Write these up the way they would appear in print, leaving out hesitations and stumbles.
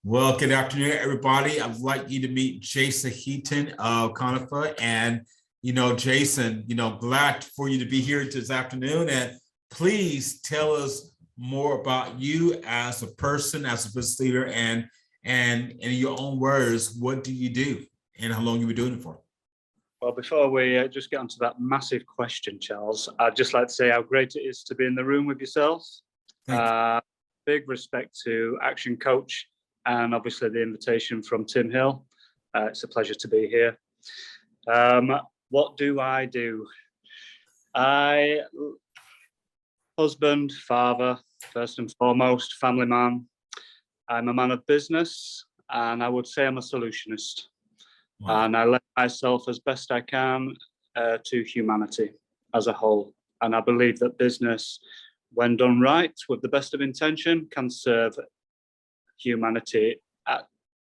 Well, good afternoon, everybody. I'd like you to meet Jason Heaton of Conifa. And, Jason, glad for you to be here this afternoon. And please tell us more about you as a person, as a business leader, and in your own words, what do you do and how long you been doing it for? Well, before we just get onto that massive question, Charles, I'd just like to say how great it is to be in the room with yourselves. Big respect to Action Coach and obviously the invitation from Tim Hill. It's a pleasure to be here. What do? Husband, father, first and foremost, family man. I'm a man of business, and I would say I'm a solutionist. Wow. And I lend myself as best I can to humanity as a whole. And I believe that business, when done right, with the best of intention, can serve humanity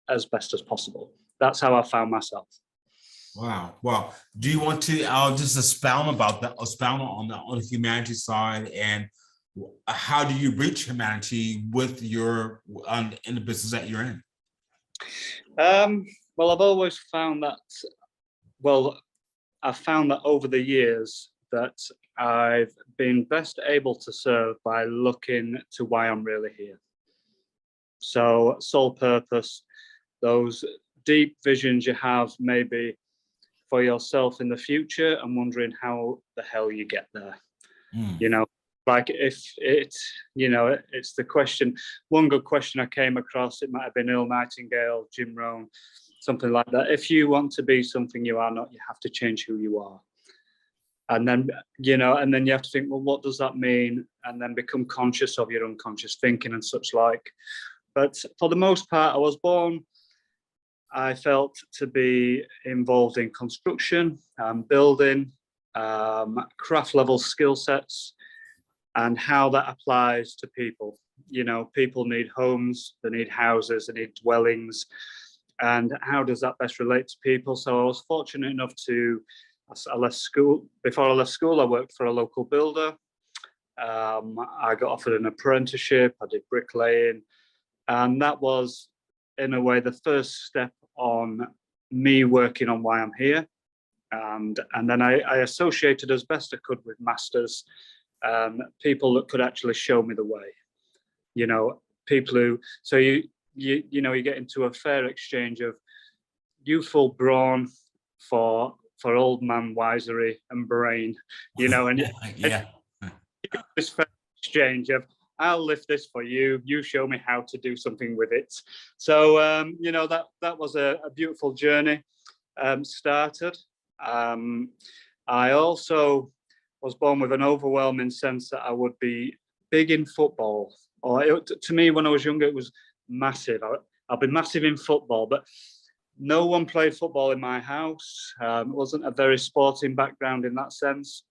as best as possible. That's how I found myself. Wow. Well, do you want to, I'll just expound on the humanity side, and how do you reach humanity with your, in the business that you're in? Well, I've always found that, I've found that over the years that I've been best able to serve by looking to why I'm really here. So sole purpose, those deep visions you have maybe for yourself in the future and wondering how the hell you get there. Like if it's the question, one good question I came across, it might have been Earl Nightingale, Jim Rohn, something like that. If you want to be something you are not, you have to change who you are. And then, and then you have to think, well, what does that mean? And then become conscious of your unconscious thinking and such like. But for the most part, I felt to be involved in construction, building, craft level skill sets, and how that applies to people. People need homes, they need houses, they need dwellings. And how does that best relate to people? So I was fortunate enough I left school. Before I left school, I worked for a local builder. I got offered an apprenticeship, I did bricklaying. And that was, in a way, the first step on me working on why I'm here. And then I associated as best I could with masters, people that could actually show me the way. People who, so you get into a fair exchange of youthful brawn for old man wisery and brain, and this fair exchange of, I'll lift this for you, you show me how to do something with it. So that was a beautiful journey started. I also was born with an overwhelming sense that I would be big in football. To me, when I was younger, it was massive. I've been massive in football, but no one played football in my house. It wasn't a very sporting background in that sense.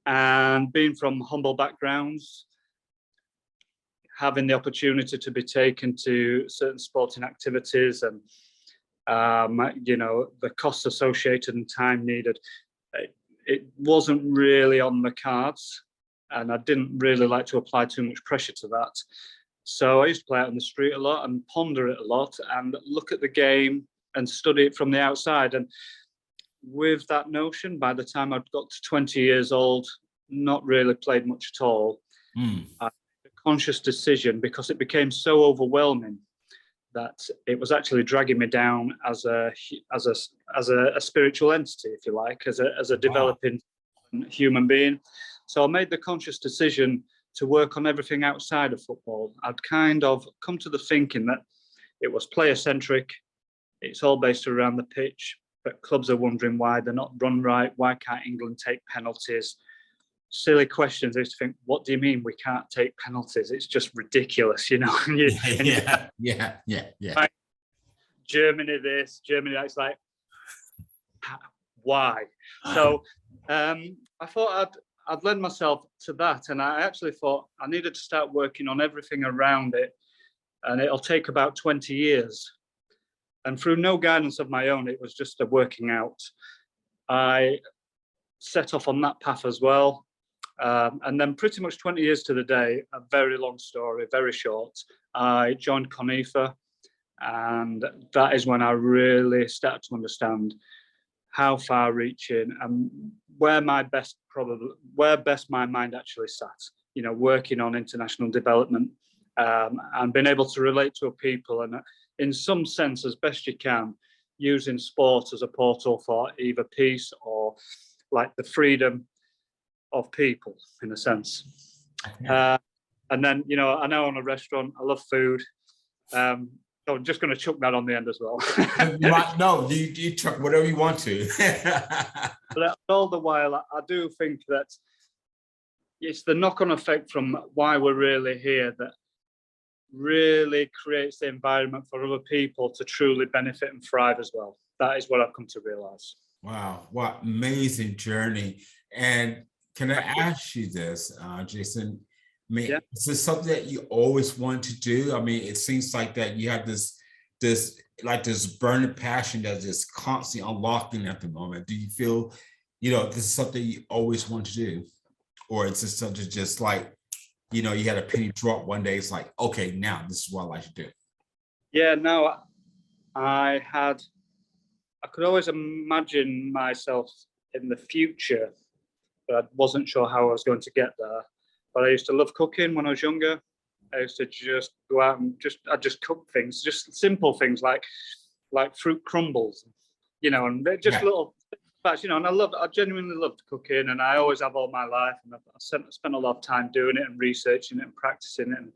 And being from humble backgrounds, having the opportunity to be taken to certain sporting activities and, the costs associated and time needed, it wasn't really on the cards. And I didn't really like to apply too much pressure to that. So I used to play out on the street a lot and ponder it a lot and look at the game and study it from the outside. And with that notion, by the time I'd got to 20 years old, not really played much at all. I made a conscious decision, because it became so overwhelming that it was actually dragging me down as a spiritual entity, if you like, as a developing human being. So I made the conscious decision to work on everything outside of football. I'd kind of come to the thinking that it was player-centric. It's all based around the pitch, but clubs are wondering why they're not run right. Why can't England take penalties? Silly questions. I used to think, what do you mean we can't take penalties? It's just ridiculous, Yeah. Germany this, Germany that. It's like, why? So I thought I'd lend myself to that, and I actually thought I needed to start working on everything around it, and it'll take about 20 years. And through no guidance of my own, it was just a working out. I set off on that path as well. And then pretty much 20 years to the day, a very long story, very short, I joined Conifa And that is when I really started to understand how far-reaching and where best my mind actually sat. You know, working on international development and being able to relate to people, and in some sense, as best you can, using sport as a portal for either peace or like the freedom of people, in a sense. And then, you know, I now own a restaurant. I love food. So I'm just going to chuck that on the end as well. No, you chuck whatever you want to. But all the while, I do think that it's the knock-on effect from why we're really here that really creates the environment for other people to truly benefit and thrive as well. That is what I've come to realize. Wow, what amazing journey. And can I ask you this, Jason? I mean, is this something that you always want to do? I mean, it seems like that you have this burning passion that's just constantly unlocking at the moment. Do you feel, you know, this is something you always want to do? Or is this something just like, you know, you had a penny drop one day, it's like, okay, now this is what I like to do? Yeah, no, I could always imagine myself in the future, but I wasn't sure how I was going to get there. But I used to love cooking when I was younger. I used to just go out and I'd just cook things, just simple things like fruit crumbles, you know, and just little facts, you know. And I genuinely loved cooking, and I always have all my life. And I spent a lot of time doing it and researching it and practicing it and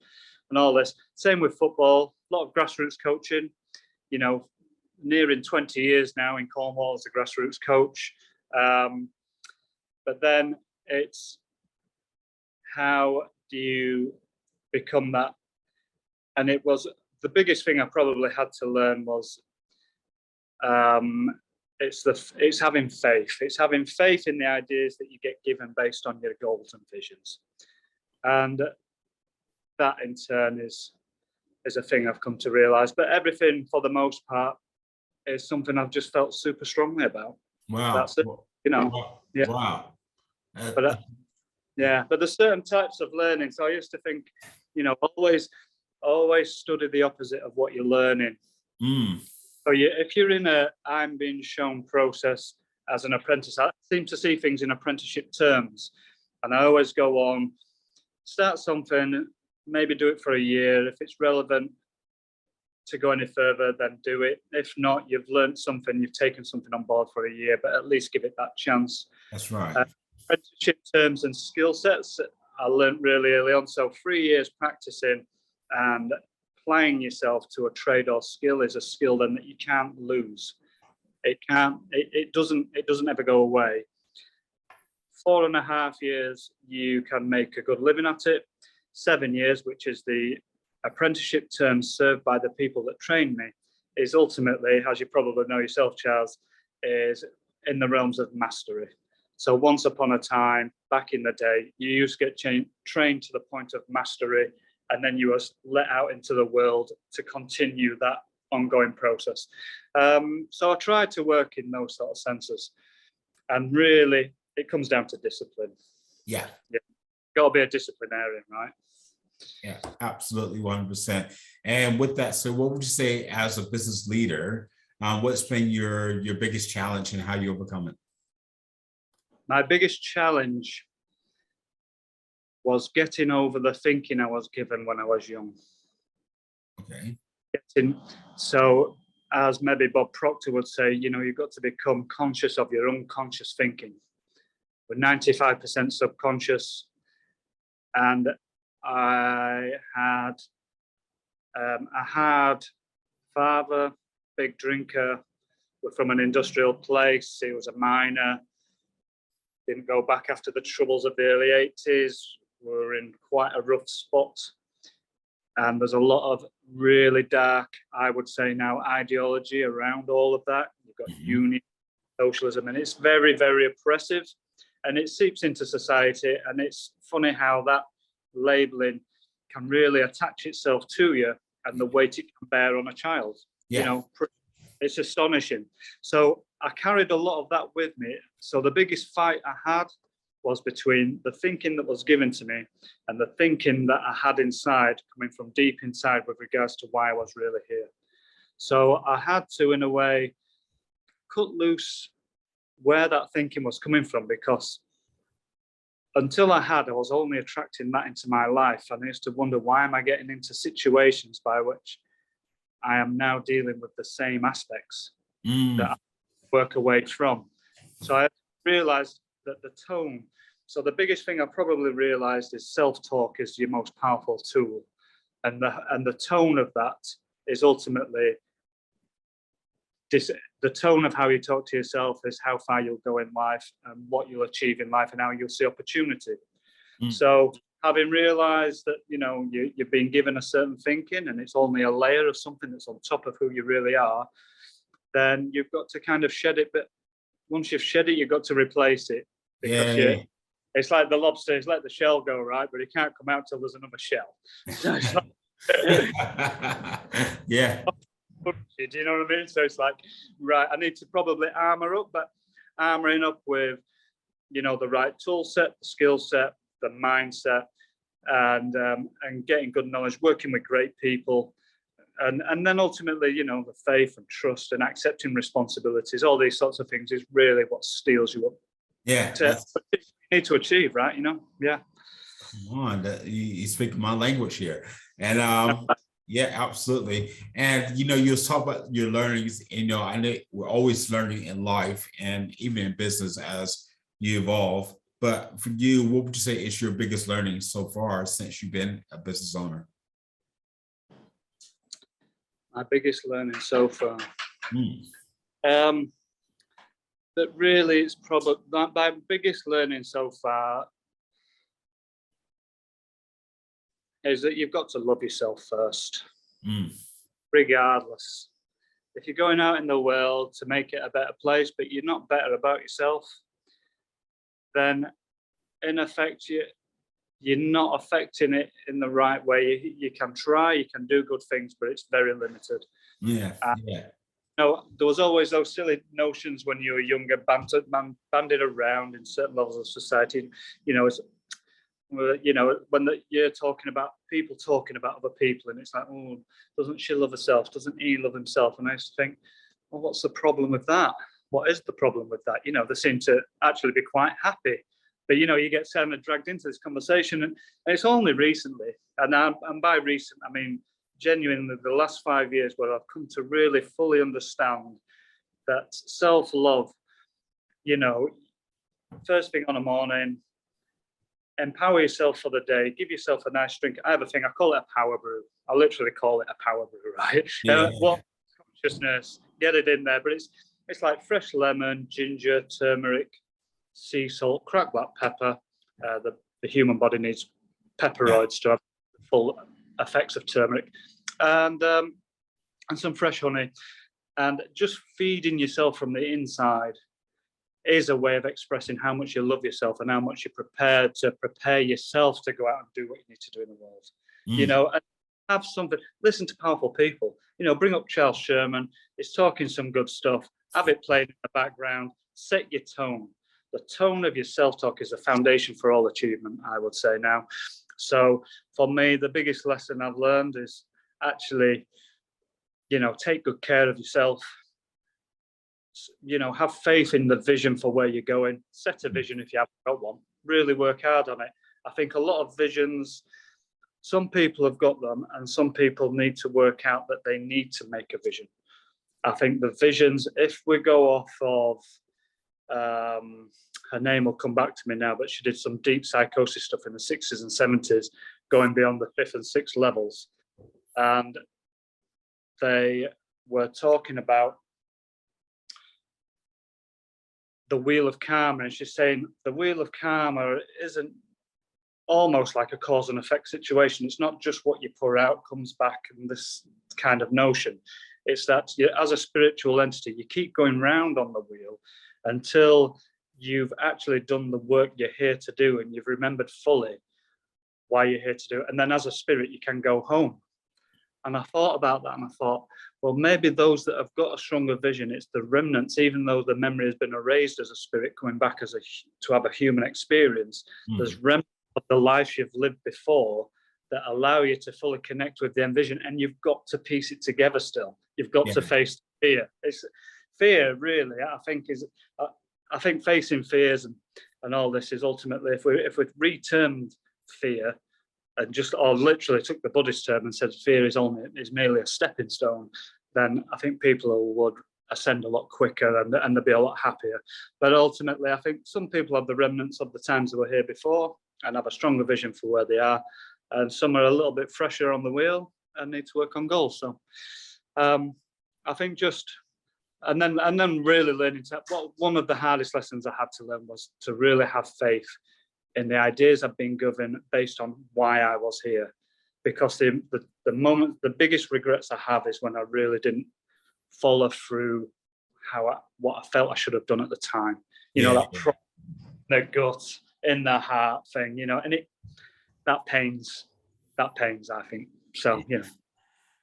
all this. Same with football, a lot of grassroots coaching, you know, nearing 20 years now in Cornwall as a grassroots coach. But then it's, how do you become that? And it was the biggest thing I probably had to learn was it's having faith. It's having faith in the ideas that you get given based on your goals and visions. And that in turn is a thing I've come to realize. But everything for the most part is something I've just felt super strongly about. Wow. That's it, you know. Wow. Yeah. Wow. But there's certain types of learning. So I used to think, you know, always study the opposite of what you're learning. So if you're in a I'm being shown process as an apprentice, I seem to see things in apprenticeship terms. And I always go on, start something, maybe do it for a year. If it's relevant to go any further, then do it. If not, you've learned something, you've taken something on board for a year, but at least give it that chance. That's right. Apprenticeship terms and skill sets I learned really early on. So 3 years practicing and applying yourself to a trade or skill is a skill then that you can't lose. It doesn't ever go away. 4.5 years, you can make a good living at it. 7 years, which is the apprenticeship term served by the people that train me, is ultimately, as you probably know yourself, Charles, is in the realms of mastery. So once upon a time, back in the day, you used to get trained to the point of mastery, and then you were let out into the world to continue that ongoing process. So I tried to work in those sort of senses. And really, it comes down to discipline. Yeah. Got to be a disciplinarian, right? Yeah, absolutely, 100%. And with that, so what would you say as a business leader, what's been your biggest challenge and how you overcome it? My biggest challenge was getting over the thinking I was given when I was young. Okay. So, as maybe Bob Proctor would say, you know, you've got to become conscious of your unconscious thinking. We're 95% subconscious. And I had father, big drinker, we're from an industrial place. He was a miner. Didn't go back after the troubles of the early 80s. We were in quite a rough spot. And there's a lot of really dark, I would say now, ideology around all of that. You've got union, socialism, and it's very, very oppressive. And it seeps into society. And it's funny how that labeling can really attach itself to you and the weight it can bear on a child. You know, it's astonishing. So I carried a lot of that with me. So the biggest fight I had was between the thinking that was given to me and the thinking that I had inside, coming from deep inside with regards to why I was really here. So I had to, in a way, cut loose where that thinking was coming from, because until I was only attracting that into my life. And I used to wonder, why am I getting into situations by which I am now dealing with the same aspects that I work away from? So I realized that the tone, so the biggest thing I probably realized is self-talk is your most powerful tool. And the tone of that is ultimately the tone of how you talk to yourself is how far you'll go in life and what you'll achieve in life and how you'll see opportunity. So having realized that, you know, you've been given a certain thinking and it's only a layer of something that's on top of who you really are, then you've got to kind of shed it. But once you've shed it, you've got to replace it, because it's like the lobster, it's let the shell go, right? But it can't come out till there's another shell. So it's like, yeah. do you know what I mean? So it's like, right, I need to probably armor up, but armoring up with, you know, the right tool set, the skill set, the mindset, and getting good knowledge, working with great people, and then ultimately, you know, the faith and trust and accepting responsibilities, all these sorts of things is really what steels you up. Yeah. You need to achieve, right? You know, yeah. Come on, you speak my language here, and yeah, absolutely. And you know, you talk about your learnings. You know, I know we're always learning in life and even in business as you evolve. But for you, what would you say is your biggest learning so far since you've been a business owner? My biggest learning so far. That really it's probably my biggest learning so far is that you've got to love yourself first, regardless. If you're going out in the world to make it a better place, but you're not better about yourself, then in effect, you're not affecting it in the right way. You can try, you can do good things, but it's very limited. Yeah. You know, there was always those silly notions when you were younger, banded around in certain levels of society. You know, when you're talking about people talking about other people, and it's like, oh, doesn't she love herself? Doesn't he love himself? And I used to think, well, what's the problem with that? What is the problem with that? You know, they seem to actually be quite happy. But, you know, you get kind of dragged into this conversation, and it's only recently, and by recent, I mean, genuinely the last 5 years where I've come to really fully understand that self-love, you know, first thing on a morning, empower yourself for the day, give yourself a nice drink. I have a thing, I call it a power brew. I literally call it a power brew, right? What consciousness, get it in there, but it's like fresh lemon, ginger, turmeric, sea salt, cracked black pepper. The human body needs pepperoids to have the full effects of turmeric, and some fresh honey, and just feeding yourself from the inside is a way of expressing how much you love yourself and how much you're prepared to prepare yourself to go out and do what you need to do in the world. You know, and have something, listen to powerful people, you know, bring up Charles Sherman, it's talking some good stuff, have it played in the background, set your tone. The tone of your self-talk is a foundation for all achievement, I would say now. So for me, the biggest lesson I've learned is actually, you know, take good care of yourself. You know, have faith in the vision for where you're going. Set a vision if you haven't got one. Really work hard on it. I think a lot of visions, some people have got them and some people need to work out that they need to make a vision. I think the visions, if we go off of, her name will come back to me now, but she did some deep psychosis stuff in the 60s and 70s, going beyond the 5th and 6th levels. And they were talking about the wheel of karma, and she's saying the wheel of karma isn't almost like a cause and effect situation. It's not just what you pour out comes back and this kind of notion. It's that you, as a spiritual entity, you keep going round on the wheel until you've actually done the work you're here to do and you've remembered fully why you're here to do it. And then as a spirit, you can go home. And I thought about that and I thought, well, maybe those that have got a stronger vision, it's the remnants, even though the memory has been erased as a spirit, coming back as to have a human experience. There's remnants of the life you've lived before that allow you to fully connect with the end vision, and you've got to piece it together still. You've got Yeah. to face fear. It's fear, really. I think facing fears and all this is ultimately, if we retermed fear and just, or literally took the Buddhist term and said fear is merely a stepping stone, then I think people would ascend a lot quicker and they'd be a lot happier. But ultimately, I think some people have the remnants of the times that were here before and have a stronger vision for where they are, and some are a little bit fresher on the wheel and need to work on goals. So I think just and then really learning to, well, one of the hardest lessons I had to learn was to really have faith in the ideas I've been given based on why I was here. Because the biggest regrets I have is when I really didn't follow through what I felt I should have done at the time. You know, the gut in the heart thing, you know, and that pains, I think. So, you know,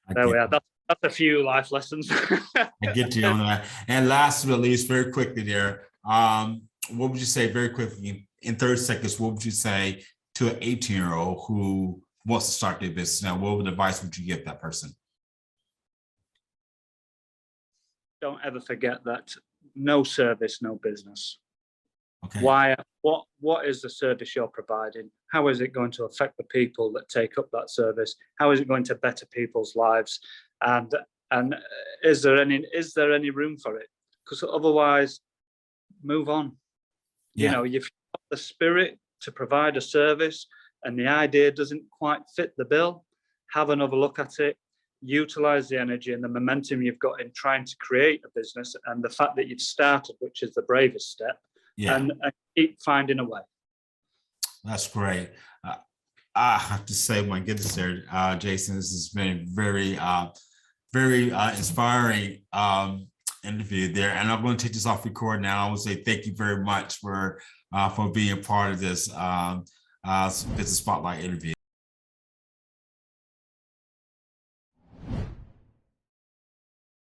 there we are. That's a few life lessons. I get you on that. And last but not least, very quickly there, what would you say very quickly in 30 seconds, what would you say to an 18-year-old who wants to start their business now? What advice would you give that person? Don't ever forget that no service, no business. Okay. Why? What is the service you're providing? How is it going to affect the people that take up that service? How is it going to better people's lives? And is there any room for it? Because otherwise, move on. Yeah. You know, you've got the spirit to provide a service, and the idea doesn't quite fit the bill. Have another look at it. Utilize the energy and the momentum you've got in trying to create a business, and the fact that you've started, which is the bravest step. Yeah. And keep finding a way. That's great. I have to say, my goodness, there, Jason, this has been very, very inspiring interview there. And I'm going to take this off record now. I want to say thank you very much for being a part of this Business Spotlight interview.